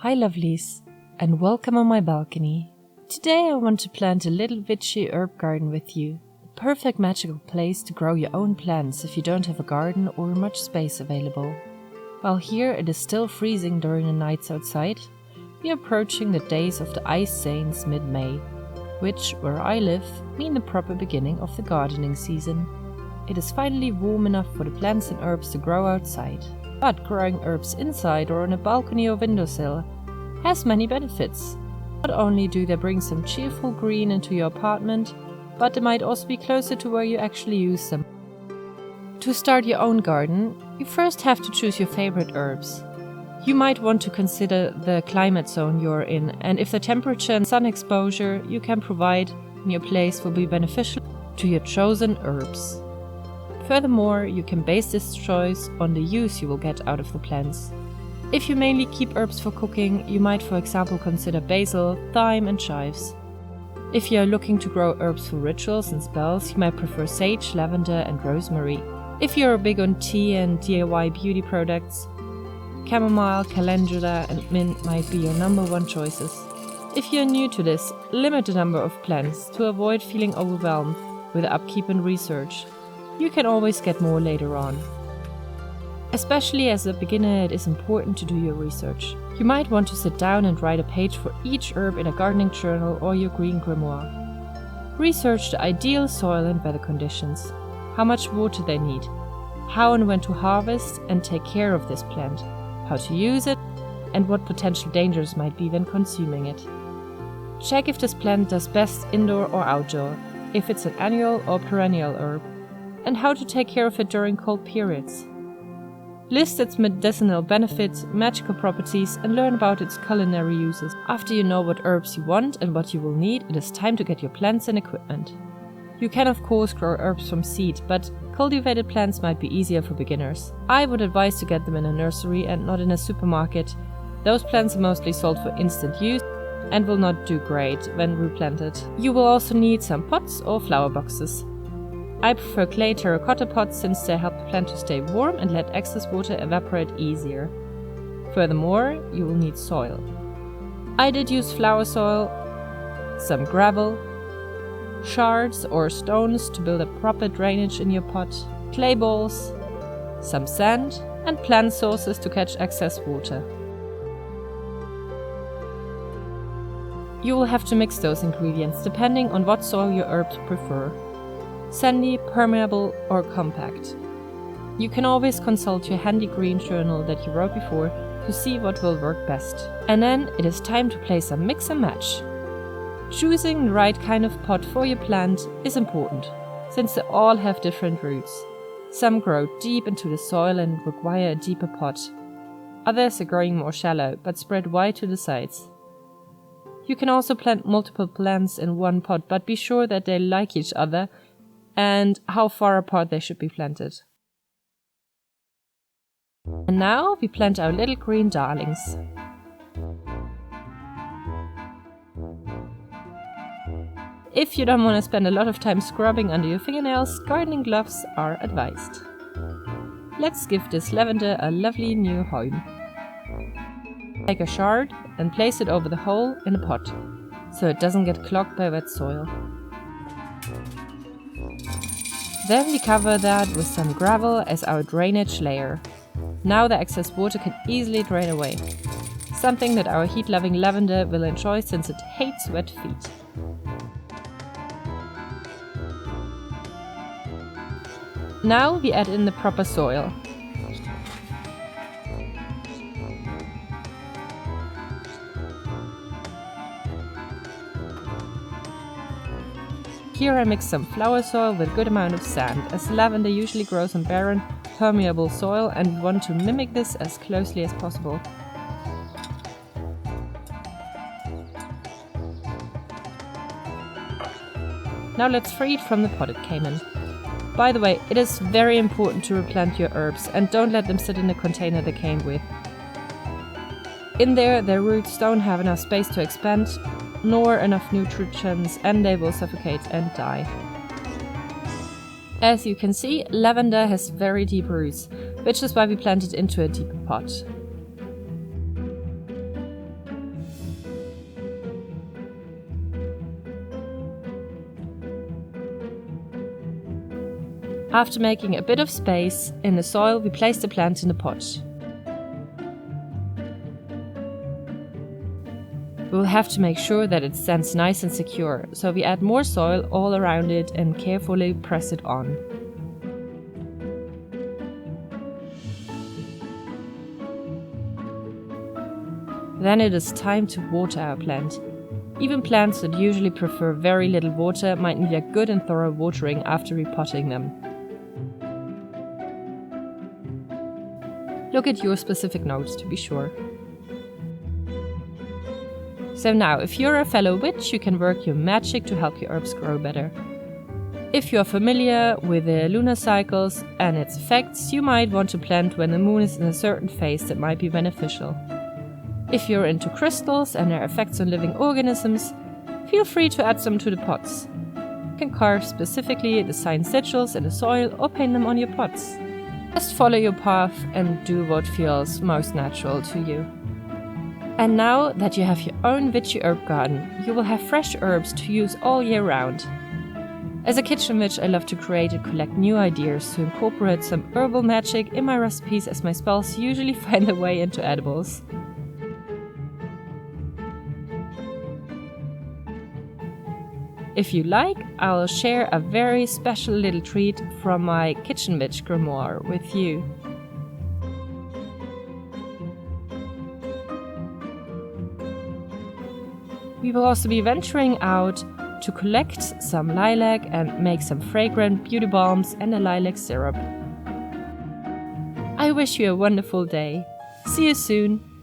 Hi lovelies, and welcome on my balcony. Today I want to plant a little witchy herb garden with you. The perfect magical place to grow your own plants if you don't have a garden or much space available. While here it is still freezing during the nights outside, we are approaching the days of the Ice Saints mid-May, which, where I live, mean the proper beginning of the gardening season. It is finally warm enough for the plants and herbs to grow outside. But growing herbs inside or on a balcony or windowsill has many benefits. Not only do they bring some cheerful green into your apartment, but they might also be closer to where you actually use them. To start your own garden, you first have to choose your favorite herbs. You might want to consider the climate zone you're in, and if the temperature and sun exposure you can provide in your place will be beneficial to your chosen herbs. Furthermore, you can base this choice on the use you will get out of the plants. If you mainly keep herbs for cooking, you might for example consider basil, thyme and chives. If you are looking to grow herbs for rituals and spells, you might prefer sage, lavender and rosemary. If you are big on tea and DIY beauty products, chamomile, calendula and mint might be your number one choices. If you are new to this, limit the number of plants to avoid feeling overwhelmed with upkeep and research. You can always get more later on. Especially as a beginner, it is important to do your research. You might want to sit down and write a page for each herb in a gardening journal or your green grimoire. Research the ideal soil and weather conditions, how much water they need, how and when to harvest and take care of this plant, how to use it, and what potential dangers might be when consuming it. Check if this plant does best indoor or outdoor, if it's an annual or perennial herb, and how to take care of it during cold periods. List its medicinal benefits, magical properties, and learn about its culinary uses. After you know what herbs you want and what you will need, it is time to get your plants and equipment. You can of course grow herbs from seed, but cultivated plants might be easier for beginners. I would advise to get them in a nursery and not in a supermarket. Those plants are mostly sold for instant use and will not do great when replanted. You will also need some pots or flower boxes. I prefer clay terracotta pots since they help the plant to stay warm and let excess water evaporate easier. Furthermore, you will need soil. I did use flower soil, some gravel, shards or stones to build a proper drainage in your pot, clay balls, some sand, and plant sources to catch excess water. You will have to mix those ingredients depending on what soil your herbs prefer. Sandy, permeable, or compact. You can always consult your handy green journal that you wrote before to see what will work best. And then it is time to play some mix and match. Choosing the right kind of pot for your plant is important, since they all have different roots. Some grow deep into the soil and require a deeper pot. Others are growing more shallow, but spread wide to the sides. You can also plant multiple plants in one pot, but be sure that they like each other and how far apart they should be planted. And now we plant our little green darlings. If you don't want to spend a lot of time scrubbing under your fingernails, gardening gloves are advised. Let's give this lavender a lovely new home. Take a shard and place it over the hole in a pot, so it doesn't get clogged by wet soil. Then we cover that with some gravel as our drainage layer. Now the excess water can easily drain away, something that our heat-loving lavender will enjoy since it hates wet feet. Now we add in the proper soil. Here I mix some flower soil with a good amount of sand, as lavender usually grows on barren, permeable soil and we want to mimic this as closely as possible. Now let's free it from the pot it came in. By the way, it is very important to replant your herbs and don't let them sit in the container they came with. In there, their roots don't have enough space to expand, nor enough nutrients, and they will suffocate and die. As you can see, lavender has very deep roots, which is why we plant it into a deeper pot. After making a bit of space in the soil, we place the plant in the pot. We will have to make sure that it stands nice and secure, so we add more soil all around it and carefully press it on. Then it is time to water our plant. Even plants that usually prefer very little water might need a good and thorough watering after repotting them. Look at your specific notes to be sure. So now, if you're a fellow witch, you can work your magic to help your herbs grow better. If you're familiar with the lunar cycles and its effects, you might want to plant when the moon is in a certain phase that might be beneficial. If you're into crystals and their effects on living organisms, feel free to add some to the pots. You can carve specifically the sign sigils in the soil or paint them on your pots. Just follow your path and do what feels most natural to you. And now that you have your own witchy herb garden, you will have fresh herbs to use all year round. As a kitchen witch, I love to create and collect new ideas to incorporate some herbal magic in my recipes, as my spells usually find their way into edibles. If you like, I'll share a very special little treat from my Kitchen Witch grimoire with you. We will also be venturing out to collect some lilac and make some fragrant beauty balms and a lilac syrup. I wish you a wonderful day. See you soon!